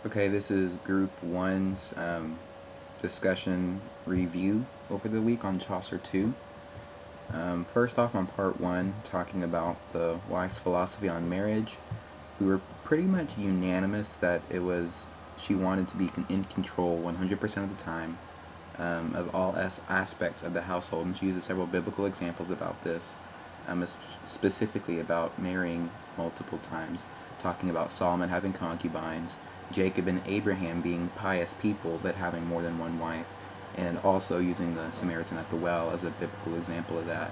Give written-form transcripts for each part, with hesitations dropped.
Okay, this is Group 1's discussion review over the week on Chaucer 2. First off, on part 1, talking about the wife's philosophy on marriage, we were pretty much unanimous that she wanted to be in control 100% of the time of all aspects of the household, and she uses several biblical examples about this, specifically about marrying multiple times, talking about Solomon having concubines, Jacob and Abraham being pious people but having more than one wife, and also using the Samaritan at the well as a biblical example of that.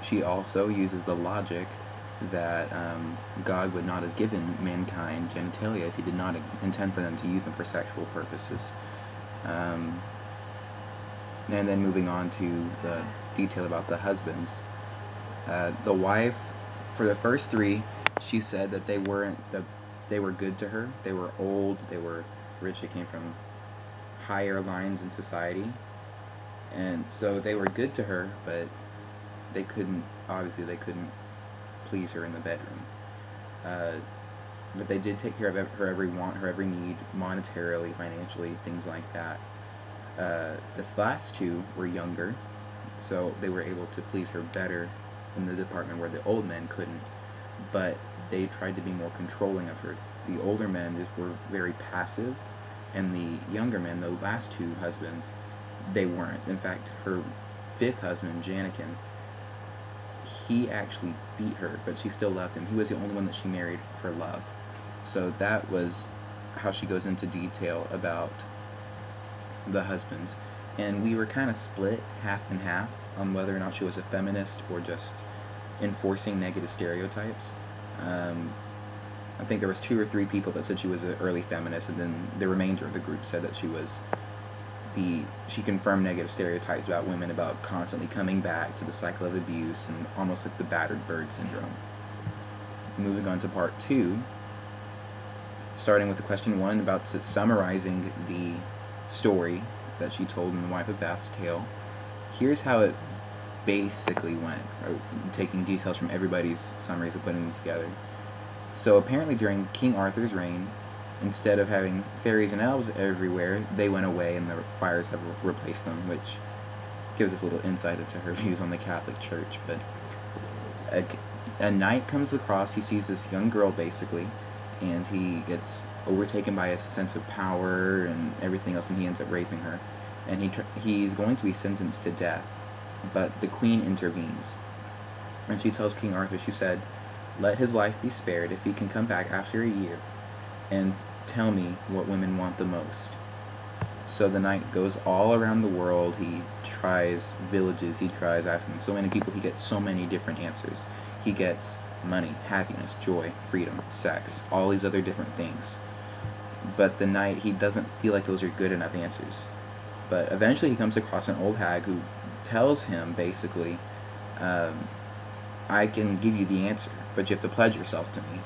She also uses the logic that God would not have given mankind genitalia if he did not intend for them to use them for sexual purposes. And then moving on to the detail about the husbands. The wife, for the first three, she said that they were good to her. They were old, they were rich, they came from higher lines in society. And so they were good to her, but they couldn't please her in the bedroom. But they did take care of her every want, her every need, monetarily, financially, things like that. The last two were younger, so they were able to please her better in the department where the old men couldn't. But they tried to be more controlling of her. The older men were very passive, and the younger men, the last two husbands, they weren't. In fact, her fifth husband, Janikin, he actually beat her, but she still loved him. He was the only one that she married for love. So that was how she goes into detail about the husbands. And we were kind of split half and half on whether or not she was a feminist or just enforcing negative stereotypes. I think there was 2 or 3 people that said she was an early feminist, and then the remainder of the group said that she confirmed negative stereotypes about women, about constantly coming back to the cycle of abuse and almost like the battered bird syndrome. Moving on to part 2, starting with the question 1 about summarizing the story that she told in The Wife of Bath's Tale. Here's how it basically went, taking details from everybody's summaries and putting them together. So apparently during King Arthur's reign, instead of having fairies and elves everywhere, they went away and the fires have replaced them, which gives us a little insight into her views on the Catholic Church. But a knight comes across, he sees this young girl basically, and he gets overtaken by his sense of power and everything else, and he ends up raping her. And he's going to be sentenced to death, but the queen intervenes. And she tells King Arthur, she said, "Let his life be spared if he can come back after a year and tell me what women want the most." So the knight goes all around the world. He tries villages. He tries asking so many people. He gets so many different answers. He gets money, happiness, joy, freedom, sex, all these other different things. But the knight, he doesn't feel like those are good enough answers. But eventually he comes across an old hag who tells him basically, "I can give you the answer, but you have to pledge yourself to me."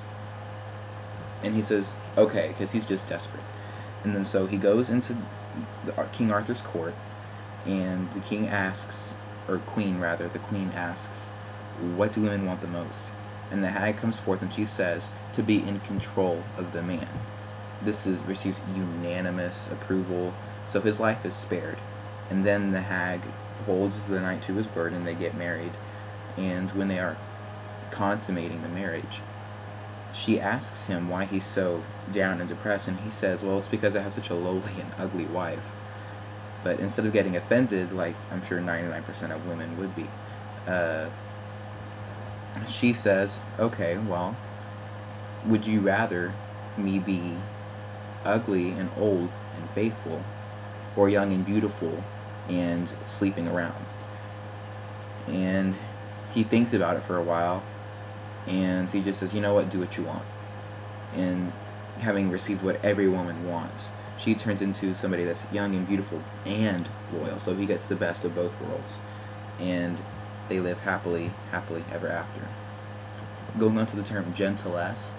And he says, okay, because he's just desperate. And then so he goes into King Arthur's court, and the king asks, or queen rather, the queen asks, "What do women want the most?" And the hag comes forth and she says, to be in control of the man. This receives unanimous approval, so his life is spared. And then the hag holds the knight to his word, and they get married. And when they are consummating the marriage, she asks him why he's so down and depressed, and he says, well, it's because I have such a lowly and ugly wife. But instead of getting offended, like I'm sure 99% of women would be, she says, okay, well, would you rather me be ugly and old and faithful, or young and beautiful and sleeping around? And he thinks about it for a while, and he just says, you know what, do what you want. And having received what every woman wants, she turns into somebody that's young and beautiful and loyal, so he gets the best of both worlds. And they live happily ever after. Going on to the term gentilesse,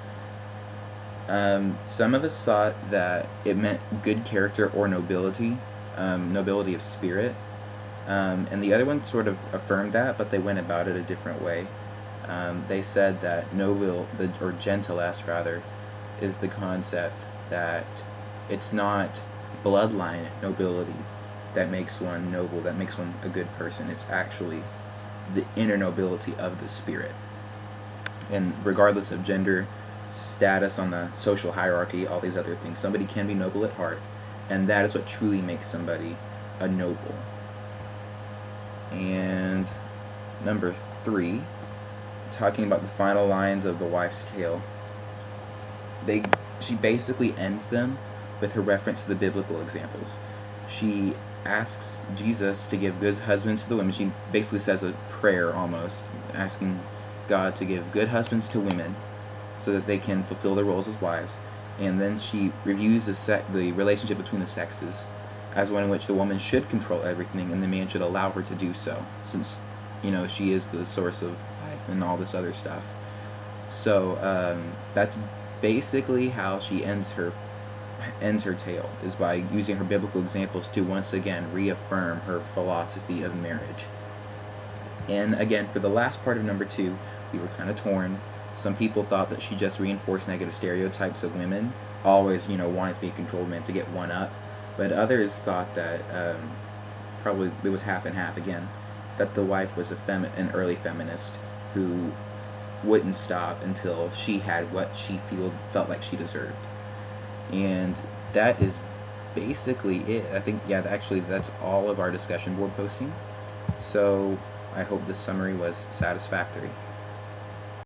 some of us thought that it meant good character or nobility, nobility of spirit, and the other one sort of affirmed that, but they went about it a different way. They said that or gentilesse rather, is the concept that it's not bloodline nobility that makes one noble, that makes one a good person. It's actually the inner nobility of the spirit. And regardless of gender, status on the social hierarchy, all these other things, somebody can be noble at heart, and that is what truly makes somebody a noble. And number 3, talking about the final lines of the wife's tale, she basically ends them with her reference to the biblical examples. She asks Jesus to give good husbands to the women. She basically says a prayer almost, asking God to give good husbands to women so that they can fulfill their roles as wives. And then she reviews the relationship between the sexes as one in which the woman should control everything and the man should allow her to do so, since she is the source of life and all this other stuff. So that's basically how she ends her tale, is by using her biblical examples to once again reaffirm her philosophy of marriage. And again, for the last part of number 2, we were kind of torn. Some people thought that she just reinforced negative stereotypes of women, always wanting to be a controlled man to get one up. But others thought that probably it was half and half again, that the wife was an early feminist who wouldn't stop until she had what she felt like she deserved. And that is basically it. I think, actually that's all of our discussion board posting. So I hope this summary was satisfactory.